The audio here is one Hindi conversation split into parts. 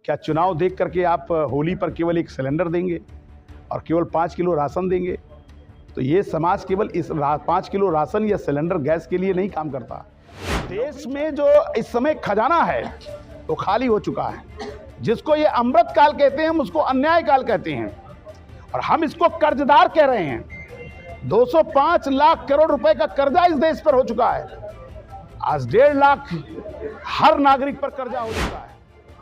क्या चुनाव देख करके आप होली पर केवल एक सिलेंडर देंगे और केवल 5 किलो राशन देंगे? तो ये समाज केवल इस 5 किलो राशन या सिलेंडर गैस के लिए नहीं काम करता। देश में जो इस समय खजाना है वो खाली हो चुका है। जिसको ये अमृत काल कहते हैं हम उसको अन्याय काल कहते हैं, और हम इसको कर्जदार कह रहे हैं। 205 लाख करोड़ रुपए का कर्जा इस देश पर हो चुका है। आज 1.5 लाख हर नागरिक पर कर्जा हो चुका है।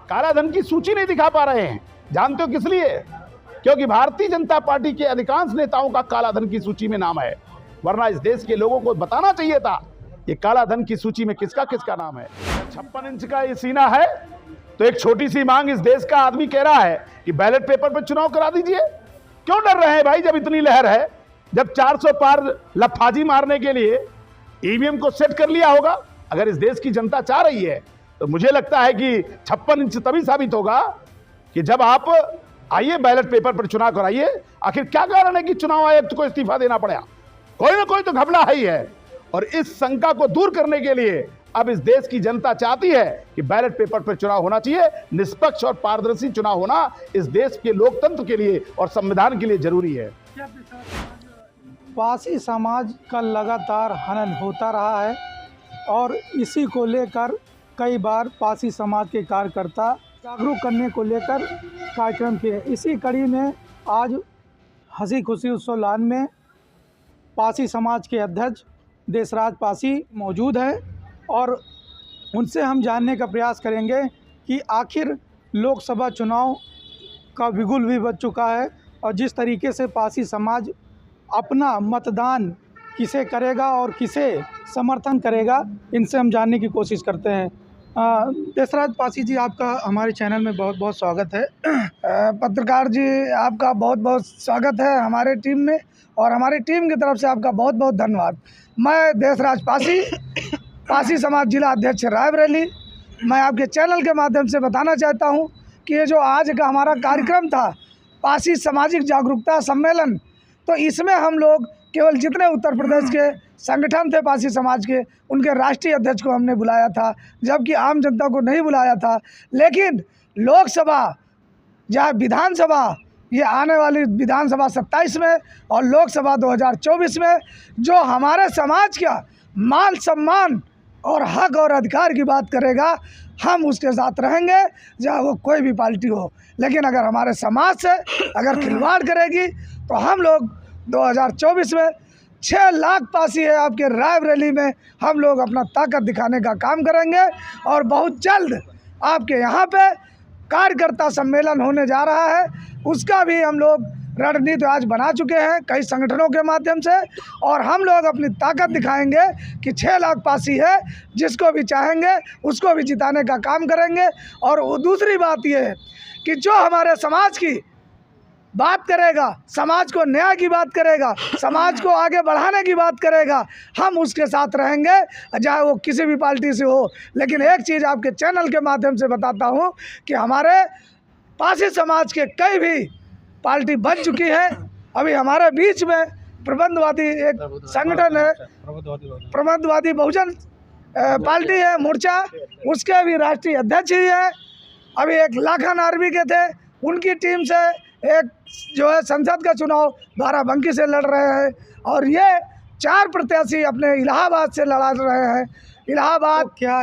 काला धन की सूची नहीं दिखा पा रहे हैं। जानते हो किस लिए? क्योंकि भारतीय जनता पार्टी के अधिकांश नेताओं का काला धन की सूची में नाम है, वरना इस देश के लोगों को बताना चाहिए था ये काला धन की सूची में किसका किसका नाम है। 56 इंच का ये सीना है तो एक छोटी सी मांग इस देश का आदमी कह रहा है कि बैलेट पेपर पर चुनाव करा दीजिए। क्यों डर रहे हैं भाई? जब इतनी लहर है, जब 400 पार लफाजी मारने के लिए ईवीएम को सेट कर लिया होगा। अगर इस देश की जनता चाह रही है तो मुझे लगता है कि 56 इंच तभी साबित होगा कि जब आप आइए बैलेट पेपर पर चुनाव कराइए। आखिर क्या कारण है कि चुनाव आयुक्त को इस्तीफा देना पड़ा? कोई ना कोई तो घपला है ही है, और इस शंका को दूर करने के लिए अब इस देश की जनता चाहती है कि बैलेट पेपर पर चुनाव होना चाहिए। निष्पक्ष और पारदर्शी चुनाव होना इस देश के लोकतंत्र के लिए और संविधान के लिए जरूरी है। पासी समाज का लगातार हनन होता रहा है और इसी को लेकर कई बार पासी समाज के कार्यकर्ता जागरूक करने को लेकर कार्यक्रम किए। इसी कड़ी में आज हंसी खुशी उत्सव लॉन में पासी समाज के अध्यक्ष देशराज पासी मौजूद हैं और उनसे हम जानने का प्रयास करेंगे कि आखिर लोकसभा चुनाव का बिगुल भी बज चुका है और जिस तरीके से पासी समाज अपना मतदान किसे करेगा और किसे समर्थन करेगा, इनसे हम जानने की कोशिश करते हैं। देशराज पासी जी, आपका हमारे चैनल में बहुत बहुत स्वागत है। पत्रकार जी, आपका बहुत बहुत स्वागत है हमारे टीम में, और हमारी टीम की तरफ से आपका बहुत बहुत धन्यवाद। मैं देशराज पासी, पासी समाज जिला अध्यक्ष रायबरेली, मैं आपके चैनल के माध्यम से बताना चाहता हूं कि ये जो आज का हमारा कार्यक्रम था पासी सामाजिक जागरूकता सम्मेलन, तो इसमें हम लोग केवल जितने उत्तर प्रदेश के संगठन थे पासी समाज के, उनके राष्ट्रीय अध्यक्ष को हमने बुलाया था, जबकि आम जनता को नहीं बुलाया था। लेकिन लोकसभा या विधानसभा, ये आने वाली विधानसभा 27 में और लोकसभा 2024 में जो हमारे समाज का मान सम्मान और हक और अधिकार की बात करेगा, हम उसके साथ रहेंगे, चाहे वो कोई भी पार्टी हो। लेकिन अगर हमारे समाज से अगर खिलवाड़ करेगी तो हम लोग 2024 में 6 लाख पासी है आपके रायबरेली में, हम लोग अपना ताकत दिखाने का काम करेंगे। और बहुत जल्द आपके यहाँ पे कार्यकर्ता सम्मेलन होने जा रहा है, उसका भी हम लोग रणनीति आज बना चुके हैं कई संगठनों के माध्यम से, और हम लोग अपनी ताकत दिखाएंगे कि 6 लाख पासी है, जिसको भी चाहेंगे उसको भी जिताने का काम करेंगे। और दूसरी बात ये है कि जो हमारे समाज की बात करेगा, समाज को न्याय की बात करेगा, समाज को आगे बढ़ाने की बात करेगा, हम उसके साथ रहेंगे, चाहे वो किसी भी पार्टी से हो। लेकिन एक चीज़ आपके चैनल के माध्यम से बताता हूँ कि हमारे पासी समाज के कई भी पार्टी बन चुकी है। अभी हमारे बीच में प्रबंधवादी एक संगठन है, प्रबंधवादी बहुजन पार्टी है मोर्चा, उसके भी राष्ट्रीय अध्यक्ष ही है। अभी एक लाखन आर्मी के थे, उनकी टीम से एक जो है संसद का चुनाव बाराबंकी से लड़ रहे हैं, और ये 4 प्रत्याशी अपने इलाहाबाद से लड़ा रहे हैं। इलाहाबाद तो क्या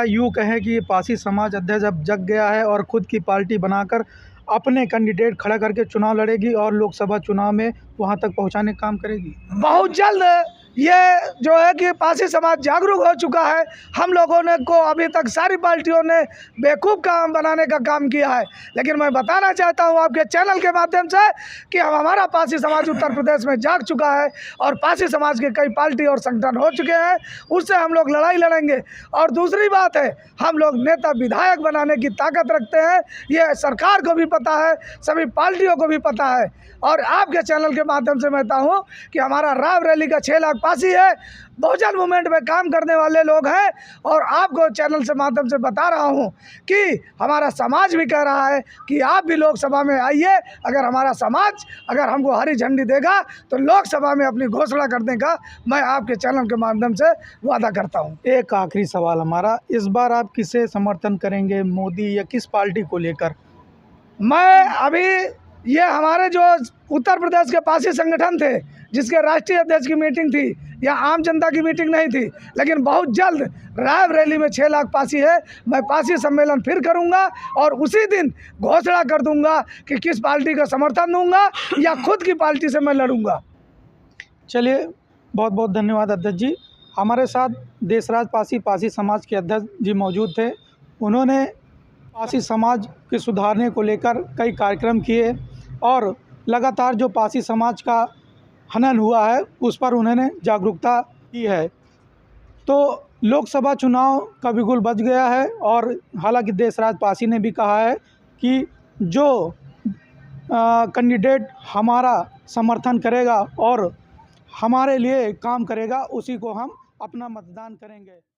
यूँ कहें कि ये पासी समाज अध्यक्ष अब जग गया है और खुद की पार्टी बनाकर अपने कैंडिडेट खड़ा करके चुनाव लड़ेगी और लोकसभा चुनाव में वहां तक पहुंचाने का काम करेगी? बहुत जल्द ये जो है कि पासी समाज जागरूक हो चुका है। हम लोगों ने को अभी तक सारी पार्टियों ने बेवकूफ़ काम बनाने का काम किया है, लेकिन मैं बताना चाहता हूं आपके चैनल के माध्यम से कि हमारा पासी समाज उत्तर प्रदेश में जाग चुका है और पासी समाज के कई पार्टी और संगठन हो चुके हैं, उससे हम लोग लड़ाई लड़ेंगे। और दूसरी बात है, हम लोग नेता विधायक बनाने की ताकत रखते हैं, ये सरकार को भी पता है, सभी पार्टियों को भी पता है। और आपके चैनल के माध्यम से मैं कहता हूँ कि हमारा रायबरेली का 6 लाख पासी है, बहुजन मूवमेंट में काम करने वाले लोग हैं। और आपको चैनल से माध्यम से बता रहा हूं कि हमारा समाज भी कह रहा है कि आप भी लोकसभा में आइए। अगर हमारा समाज अगर हमको हरी झंडी देगा तो लोकसभा में अपनी घोषणा करने का मैं आपके चैनल के माध्यम से वादा करता हूं। एक आखिरी सवाल हमारा, इस बार आप किसे समर्थन करेंगे, मोदी या किस पार्टी को लेकर? मैं अभी ये हमारे जो उत्तर प्रदेश के पासी संगठन थे जिसके राष्ट्रीय अध्यक्ष की मीटिंग थी, या आम जनता की मीटिंग नहीं थी, लेकिन बहुत जल्द रायबरेली में 6 लाख पासी है। मैं पासी सम्मेलन फिर करूंगा और उसी दिन घोषणा कर दूंगा कि किस पार्टी का समर्थन दूंगा या खुद की पार्टी से मैं लड़ूंगा। चलिए, बहुत बहुत धन्यवाद अध्यक्ष जी। हमारे साथ देशराज पासी समाज के अध्यक्ष जी मौजूद थे। उन्होंने पासी समाज के सुधारने को लेकर कई कार्यक्रम किए और लगातार जो पासी समाज का हनन हुआ है उस पर उन्होंने जागरूकता की है। तो लोकसभा चुनाव का बिगुल बज गया है और हालांकि देशराज पासी ने भी कहा है कि जो कैंडिडेट हमारा समर्थन करेगा और हमारे लिए काम करेगा उसी को हम अपना मतदान करेंगे।